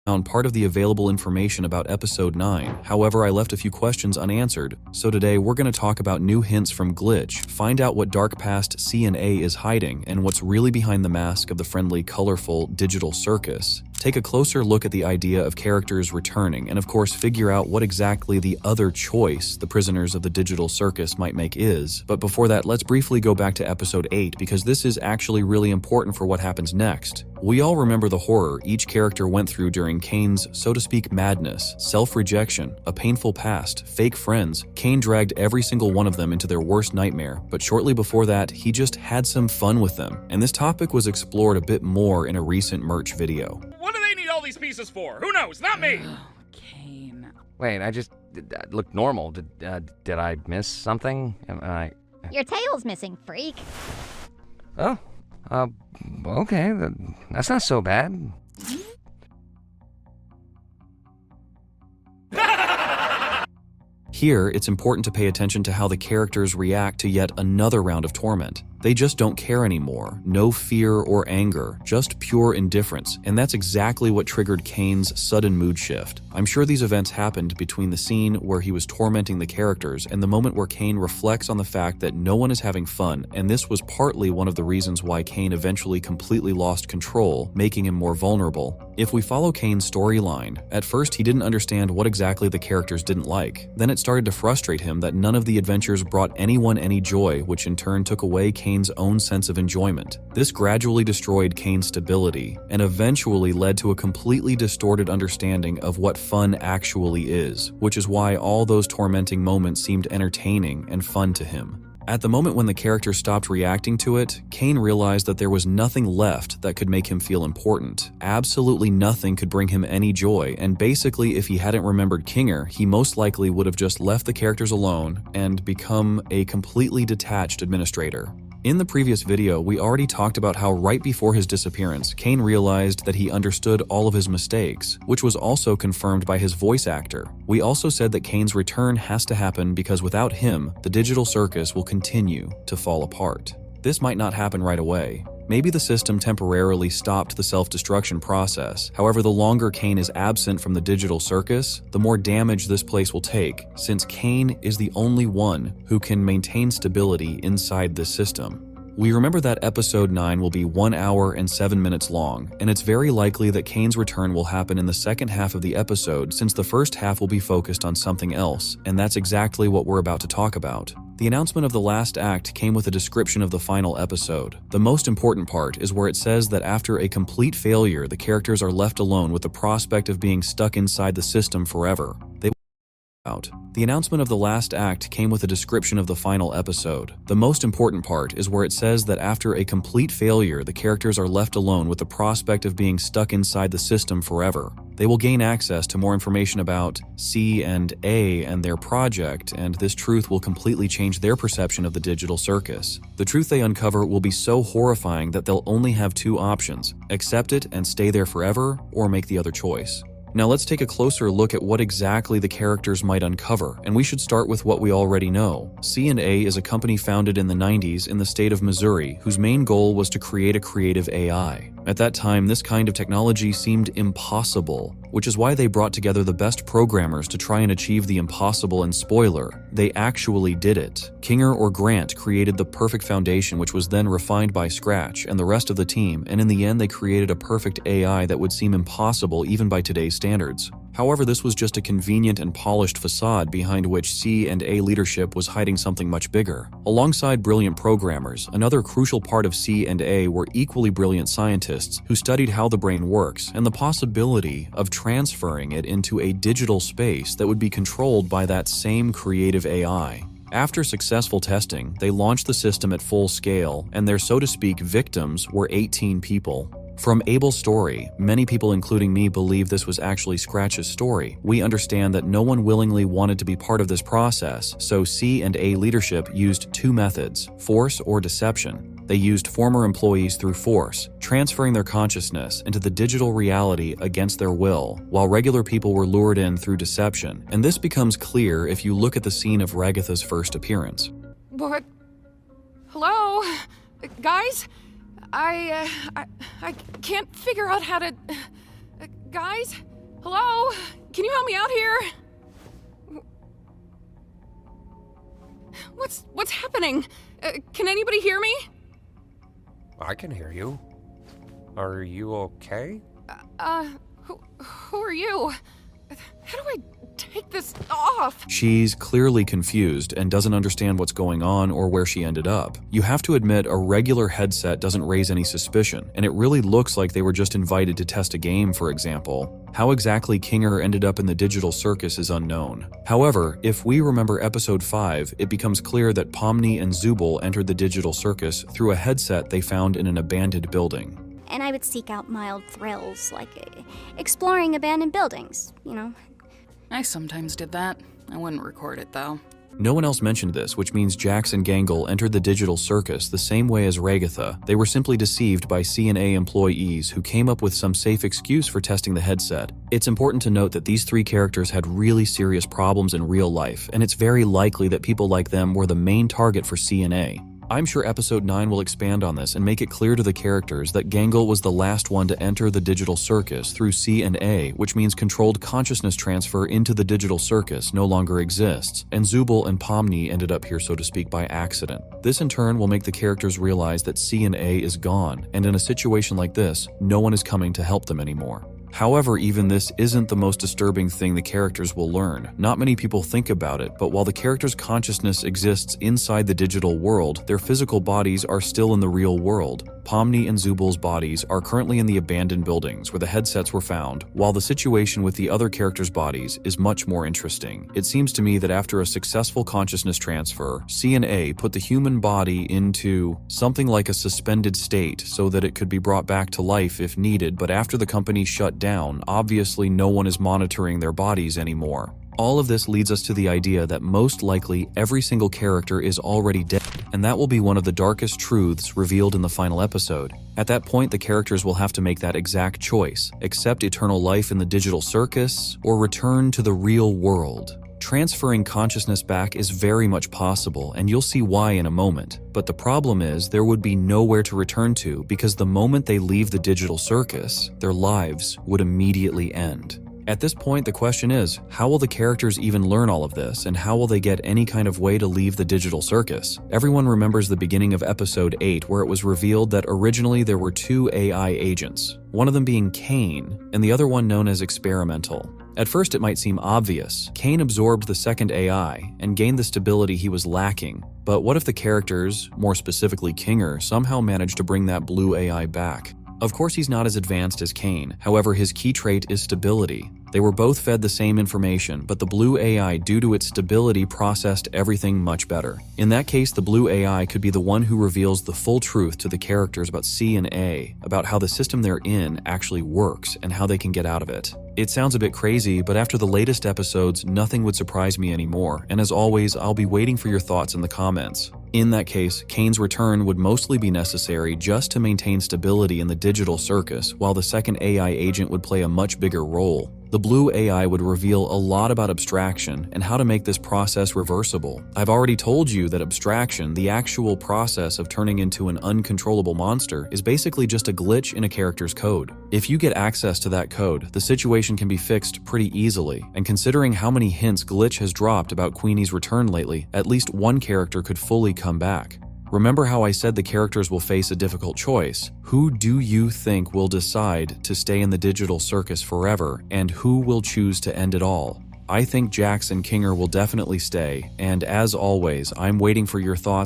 found part of the available information about episode 9. However, I left a few questions unanswered. So today we're going to talk about new hints from Glitch, find out what dark past C and A is hiding, and what's really behind the mask of the friendly, colorful digital circus. Take a closer look at the idea of characters returning, and of course figure out what exactly the other choice the prisoners of the digital circus might make is. But before that, let's briefly go back to episode 8, because this is actually really important for what happens next. We all remember the horror each character went through during Kane's, so to speak, madness, self-rejection, a painful past, fake friends. Kane dragged every single one of them into their worst nightmare, but shortly before that, he just had some fun with them. And this topic was explored a bit more in a recent merch video. What do they need all these pieces for? Who knows? Not me! Kane. Wait, I looked normal. Did I miss something? Your tail's missing, freak. Oh, okay, that's not so bad. Here, it's important to pay attention to how the characters react to yet another round of torment. They just don't care anymore. No fear or anger, just pure indifference. And that's exactly what triggered Kane's sudden mood shift. I'm sure these events happened between the scene where he was tormenting the characters and the moment where Kane reflects on the fact that no one is having fun, and this was partly one of the reasons why Kane eventually completely lost control, making him more vulnerable. If we follow Kane's storyline, at first he didn't understand what exactly the characters didn't like. Then it started to frustrate him that none of the adventures brought anyone any joy, which in turn took away Kane's own sense of enjoyment. This gradually destroyed Kane's stability and eventually led to a completely distorted understanding of what fun actually is, which is why all those tormenting moments seemed entertaining and fun to him. At the moment when the character stopped reacting to it, Kane realized that there was nothing left that could make him feel important. Absolutely nothing could bring him any joy, and basically if he hadn't remembered Kinger, he most likely would have just left the characters alone and become a completely detached administrator. In the previous video, we already talked about how right before his disappearance, Kane realized that he understood all of his mistakes, which was also confirmed by his voice actor. We also said that Kane's return has to happen because without him, the digital circus will continue to fall apart. This might not happen right away. Maybe the system temporarily stopped the self-destruction process. However, the longer Kane is absent from the digital circus, the more damage this place will take, since Kane is the only one who can maintain stability inside this system. We remember that episode 9 will be 1 hour and 7 minutes long, and it's very likely that Kane's return will happen in the second half of the episode, since the first half will be focused on something else, and that's exactly what we're about to talk about. The announcement of the last act came with a description of the final episode. The most important part is where it says that after a complete failure, the characters are left alone with the prospect of being stuck inside the system forever. The announcement of the last act came with a description of the final episode. The most important part is where it says that after a complete failure, the characters are left alone with the prospect of being stuck inside the system forever. They will gain access to more information about C and A and their project, and this truth will completely change their perception of the digital circus. The truth they uncover will be so horrifying that they'll only have two options: accept it and stay there forever, or make the other choice. Now let's take a closer look at what exactly the characters might uncover, and we should start with what we already know. C&A is a company founded in the 90s in the state of Missouri, whose main goal was to create a creative AI. At that time, this kind of technology seemed impossible, which is why they brought together the best programmers to try and achieve the impossible, and spoiler, they actually did it. Kinger or Grant created the perfect foundation, which was then refined by Scratch and the rest of the team, and in the end they created a perfect AI that would seem impossible even by today's standards. However, this was just a convenient and polished facade behind which C&A leadership was hiding something much bigger. Alongside brilliant programmers, another crucial part of C&A were equally brilliant scientists who studied how the brain works and the possibility of transferring it into a digital space that would be controlled by that same creative AI. After successful testing, they launched the system at full scale, and their so to speak victims were 18 people. From Abel's story, many people including me believe this was actually Scratch's story. We understand that no one willingly wanted to be part of this process, so C&A leadership used two methods: force or deception. They used former employees through force, transferring their consciousness into the digital reality against their will, while regular people were lured in through deception. And this becomes clear if you look at the scene of Ragatha's first appearance. What? Hello? Guys? I can't figure out how to... guys? Hello? Can you help me out here? What's happening? Can anybody hear me? I can hear you. Are you okay? Who are you? How do I take this off? She's clearly confused and doesn't understand what's going on or where she ended up. You have to admit, a regular headset doesn't raise any suspicion, and it really looks like they were just invited to test a game, for example. How exactly Kinger ended up in the digital circus is unknown. However, if we remember episode 5, it becomes clear that Pomni and Zubul entered the digital circus through a headset they found in an abandoned building. And I would seek out mild thrills, like exploring abandoned buildings, I sometimes did that. I wouldn't record it, though. No one else mentioned this, which means Jax and Gangle entered the digital circus the same way as Ragatha. They were simply deceived by C&A employees who came up with some safe excuse for testing the headset. It's important to note that these 3 characters had really serious problems in real life, and it's very likely that people like them were the main target for C&A. I'm sure episode 9 will expand on this and make it clear to the characters that Gangle was the last one to enter the digital circus through C&A, which means controlled consciousness transfer into the digital circus no longer exists, and Zubul and Pomni ended up here, so to speak, by accident. This in turn will make the characters realize that C&A is gone, and in a situation like this, no one is coming to help them anymore. However, even this isn't the most disturbing thing the characters will learn. Not many people think about it, but while the character's consciousness exists inside the digital world, their physical bodies are still in the real world. Pomni and Zubul's bodies are currently in the abandoned buildings where the headsets were found, while the situation with the other characters' bodies is much more interesting. It seems to me that after a successful consciousness transfer, C&A put the human body into something like a suspended state so that it could be brought back to life if needed, but after the company shut down, obviously no one is monitoring their bodies anymore. All of this leads us to the idea that most likely every single character is already dead, and that will be one of the darkest truths revealed in the final episode. At that point, the characters will have to make that exact choice: accept eternal life in the digital circus or return to the real world. Transferring consciousness back is very much possible, and you'll see why in a moment. But the problem is, there would be nowhere to return to, because the moment they leave the digital circus, their lives would immediately end. At this point, the question is, how will the characters even learn all of this, and how will they get any kind of way to leave the digital circus? Everyone remembers the beginning of episode 8, where it was revealed that originally there were 2 AI agents, one of them being Kane, and the other one known as Experimental. At first it might seem obvious. Kane absorbed the second AI and gained the stability he was lacking. But what if the characters, more specifically Kinger, somehow managed to bring that blue AI back? Of course he's not as advanced as Kane, however his key trait is stability. They were both fed the same information, but the blue AI, due to its stability, processed everything much better. In that case, the blue AI could be the one who reveals the full truth to the characters about C and A, about how the system they're in actually works and how they can get out of it. It sounds a bit crazy, but after the latest episodes, nothing would surprise me anymore, and as always, I'll be waiting for your thoughts in the comments. In that case, Kane's return would mostly be necessary just to maintain stability in the digital circus, while the second AI agent would play a much bigger role. The blue AI would reveal a lot about abstraction and how to make this process reversible. I've already told you that abstraction, the actual process of turning into an uncontrollable monster, is basically just a glitch in a character's code. If you get access to that code, the situation can be fixed pretty easily, and considering how many hints Glitch has dropped about Queenie's return lately, at least one character could fully come back. Remember how I said the characters will face a difficult choice? Who do you think will decide to stay in the digital circus forever, and who will choose to end it all? I think Jax and Kinger will definitely stay, and as always, I'm waiting for your thoughts.